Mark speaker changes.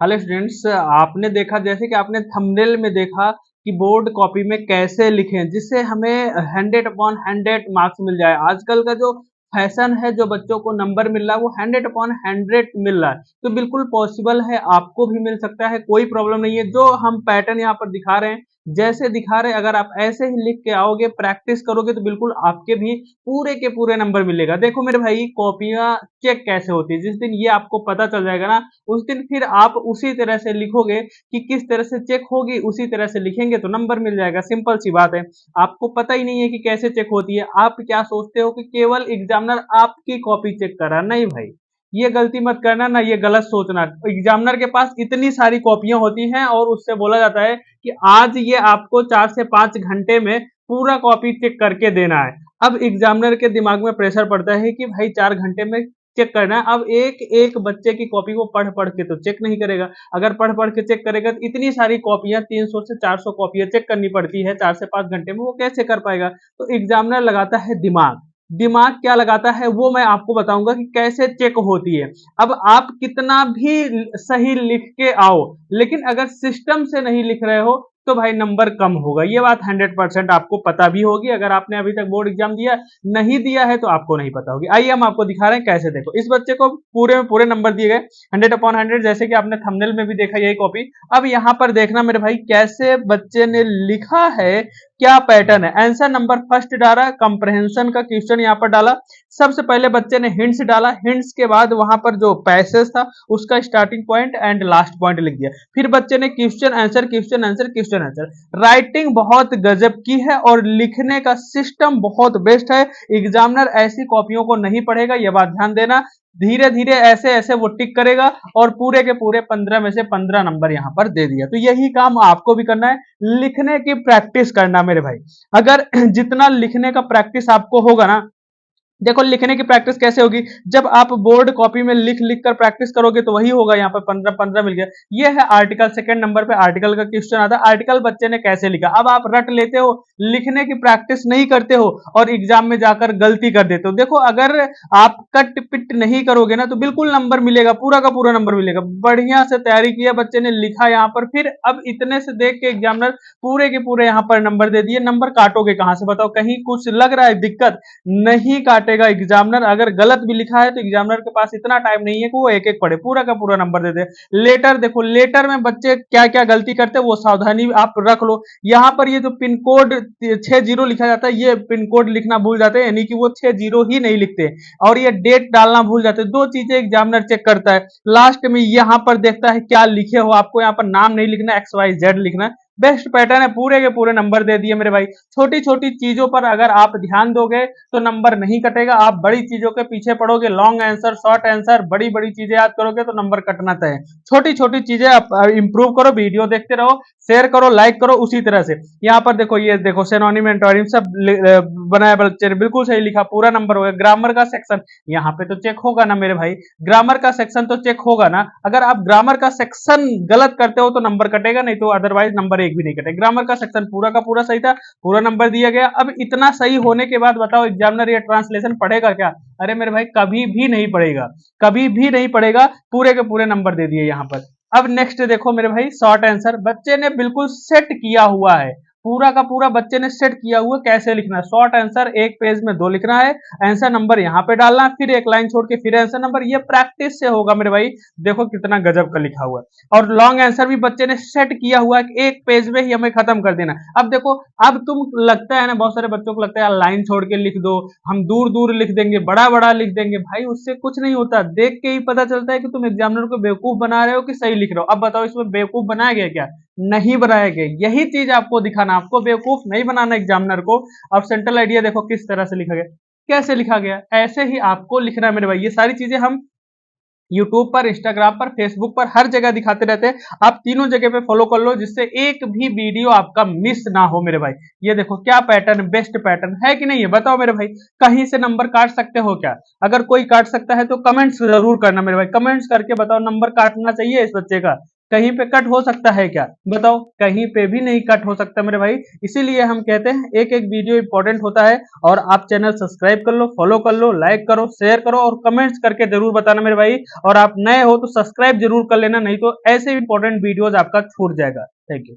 Speaker 1: Hello students, आपने देखा जैसे कि आपने थंबनेल में देखा कि बोर्ड कॉपी में कैसे लिखें जिससे हमें 100/100 मार्क्स मिल जाए। आजकल का जो फैशन है, जो बच्चों को नंबर मिल रहा है वो 100/100 मिल रहा है। तो बिल्कुल पॉसिबल है, आपको भी मिल सकता है, कोई प्रॉब्लम नहीं है। जो हम पैटर्न यहाँ पर दिखा रहे हैं, जैसे दिखा रहे हैं, अगर आप ऐसे ही लिख के आओगे, प्रैक्टिस करोगे तो बिल्कुल आपके भी पूरे के पूरे नंबर मिलेगा। देखो मेरे भाई, कॉपियां चेक कैसे होती है, जिस दिन ये आपको पता चल जाएगा ना, उस दिन फिर आप उसी तरह से लिखोगे कि किस तरह से चेक होगी, उसी तरह से लिखेंगे तो नंबर मिल जाएगा। सिंपल सी बात है। आपको पता ही नहीं है कि कैसे चेक होती है। आप क्या सोचते हो कि केवल एग्जामिनर आपकी कॉपी चेक कर रहा है? नहीं भाई, ये गलती मत करना ना, ये गलत सोचना। एग्जामिनर के पास इतनी सारी कॉपियां होती हैं और उससे बोला जाता है कि आज ये आपको 4 से 5 घंटे में पूरा कॉपी चेक करके देना है। अब एग्जामिनर के दिमाग में प्रेशर पड़ता है कि भाई 4 घंटे में चेक करना है। अब एक एक बच्चे की कॉपी को पढ़ पढ़ के तो चेक नहीं करेगा। अगर पढ़ पढ़ के चेक करेगा तो इतनी सारी कॉपियां, 300 से 400 कॉपियां चेक करनी पड़ती है 4 से 5 घंटे में, वो कैसे कर पाएगा? तो एग्जामिनर लगाता है दिमाग। दिमाग क्या लगाता है वो मैं आपको बताऊंगा कि कैसे चेक होती है। अब आप कितना भी सही लिख के आओ, लेकिन अगर सिस्टम से नहीं लिख रहे हो तो भाई नंबर कम होगा। ये बात 100% आपको पता भी होगी। अगर आपने अभी तक बोर्ड एग्जाम दिया नहीं दिया है तो आपको नहीं पता होगी। आइए हम आपको दिखा रहे हैं कैसे। देखो, इस बच्चे को पूरे में पूरे नंबर दिए गए 100/100, जैसे कि आपने थंबनेल में भी देखा यही कॉपी। अब यहां पर देखना मेरे भाई, कैसे बच्चे ने लिखा है, क्या पैटर्न है। आंसर नंबर फर्स्ट डाला, कंप्रहेंशन का क्वेश्चन यहां पर डाला। सबसे पहले बच्चे ने हिंट्स डाला, हिंट्स के बाद वहां पर जो पैसेज था उसका starting point and last point लिख दिया। फिर बच्चे ने question answer, question answer, question answer. Writing बहुत गजब की है और लिखने का सिस्टम बहुत बेस्ट है। एग्जामिनर ऐसी कॉपियों को नहीं पढ़ेगा, यह बात ध्यान देना। धीरे धीरे ऐसे ऐसे वो टिक करेगा और पूरे के पूरे 15 में से 15 नंबर यहां पर दे दिया। तो यही काम आपको भी करना है, लिखने की प्रैक्टिस करना मेरे भाई। अगर जितना लिखने का प्रैक्टिस आपको होगा ना, देखो लिखने की प्रैक्टिस कैसे होगी, जब आप बोर्ड कॉपी में लिख लिख कर प्रैक्टिस करोगे तो वही होगा। यहाँ पर 15 15 मिल गया। ये है आर्टिकल, सेकंड नंबर पे आर्टिकल का क्वेश्चन आता है। आर्टिकल बच्चे ने कैसे लिखा, अब आप रट लेते हो, लिखने की प्रैक्टिस नहीं करते हो और एग्जाम में जाकर गलती कर देते हो। देखो, अगर आप कट पिट नहीं करोगे ना तो बिल्कुल नंबर मिलेगा, पूरा का पूरा नंबर मिलेगा। बढ़िया से तैयारी किया बच्चे ने, लिखा यहाँ पर, फिर अब इतने से देख के एग्जामिनर पूरे के पूरे यहाँ पर नंबर दे दिए। नंबर काटोगे कहां से बताओ? कहीं कुछ लग रहा है दिक्कत? नहीं काटेगा एग्जामिनर। अगर गलत भी लिखा है तो एग्जामिनर के पास इतना टाइम नहीं है कि वो एक एक पढ़े, पूरा का पूरा नंबर दे दे। लेटर देखो, लेटर में बच्चे क्या क्या गलती करते हैं वो सावधानी आप रख लो। यहां पर ये जो पिन कोड 60 लिखा जाता है, ये पिन कोड लिखना भूल जाते हैं, यानी कि वो 60 ही नहीं लिखते। और ये डेट डालना भूल जाते हैं। दो चीजें एग्जामिनर चेक करता है। लास्ट में यहां पर देखता है क्या लिखे हो। आपको यहाँ पर नाम नहीं लिखना, XYZ लिखना है। बेस्ट पैटर्न है, पूरे के पूरे नंबर दे दिए मेरे भाई। छोटी छोटी चीजों पर अगर आप ध्यान दोगे तो नंबर नहीं कटेगा। आप बड़ी चीजों के पीछे पड़ोगे, लॉन्ग आंसर, शॉर्ट आंसर, बड़ी बड़ी चीजें याद करोगे तो नंबर कटना तय है। छोटी छोटी चीजें आप इंप्रूव करो, वीडियो देखते रहो, शेयर करो, लाइक करो, उसी तरह से। यहाँ पर देखो, ये देखो सिनोनिम एंटोनिम सब बनाया बच्चे ने, बिल्कुल सही लिखा, पूरा नंबर हो गया। ग्रामर का सेक्शन यहाँ पे तो चेक होगा ना मेरे भाई, ग्रामर का सेक्शन तो चेक होगा ना। अगर आप ग्रामर का सेक्शन गलत करते हो तो नंबर कटेगा, नहीं तो अदरवाइज नंबर एक भी नहीं कटेगा। ग्रामर का सेक्शन पूरा का पूरा सही था, पूरा नंबर दिया गया। अब इतना सही होने के बाद बताओ एग्जामिनर ये ट्रांसलेशन पढ़ेगा क्या? अरे मेरे भाई, कभी भी नहीं पढ़ेगा, कभी भी नहीं पढ़ेगा। पूरे के पूरे नंबर दे दिए यहाँ पर। अब नेक्स्ट देखो मेरे भाई, शॉर्ट आंसर बच्चे ने बिल्कुल सेट किया हुआ है। पूरा का पूरा बच्चे ने सेट किया हुआ कैसे लिखना है। शॉर्ट आंसर एक पेज में 2 लिखना है, आंसर नंबर यहाँ पे डालना है, फिर एक लाइन छोड़ के फिर आंसर नंबर। ये प्रैक्टिस से होगा मेरे भाई। देखो कितना गजब का लिखा हुआ है। और लॉन्ग आंसर भी बच्चे ने सेट किया हुआ है कि एक पेज में ही हमें खत्म कर देना। अब देखो, अब तुम लगता है ना, बहुत सारे बच्चों को लगता है लाइन छोड़ के लिख दो, हम दूर दूर लिख देंगे, बड़ा बड़ा लिख देंगे। भाई उससे कुछ नहीं होता, देख के ही पता चलता है कि तुम एग्जामिनर को बेवकूफ बना रहे हो कि सही लिख रहे हो। अब बताओ, इसमें बेवकूफ बनाया गया क्या? नहीं बनाया गया। यही चीज आपको दिखाना, आपको बेवकूफ नहीं बनाना एग्जामिनर को। अब सेंट्रल आइडिया देखो किस तरह से लिखा गया, कैसे लिखा गया, ऐसे ही आपको लिखना है मेरे भाई। ये सारी चीजें हम यूट्यूब पर, इंस्टाग्राम पर, फेसबुक पर हर जगह दिखाते रहते हैं। आप तीनों जगह पे फॉलो कर लो जिससे एक भी वीडियो आपका मिस ना हो मेरे भाई। ये देखो क्या पैटर्न, बेस्ट पैटर्न है कि नहीं है? बताओ मेरे भाई, कहीं से नंबर काट सकते हो क्या? अगर कोई काट सकता है तो कमेंट्स जरूर करना मेरे भाई, कमेंट्स करके बताओ नंबर काटना चाहिए इस बच्चे का कहीं पे कट हो सकता है क्या? बताओ, कहीं पे भी नहीं कट हो सकता मेरे भाई। इसीलिए हम कहते हैं एक एक वीडियो इंपॉर्टेंट होता है। और आप चैनल सब्सक्राइब कर लो, फॉलो कर लो, लाइक करो, शेयर करो और कमेंट्स करके जरूर बताना मेरे भाई। और आप नए हो तो सब्सक्राइब जरूर कर लेना, नहीं तो ऐसे इंपॉर्टेंट वीडियोज आपका छूट जाएगा। Thank you.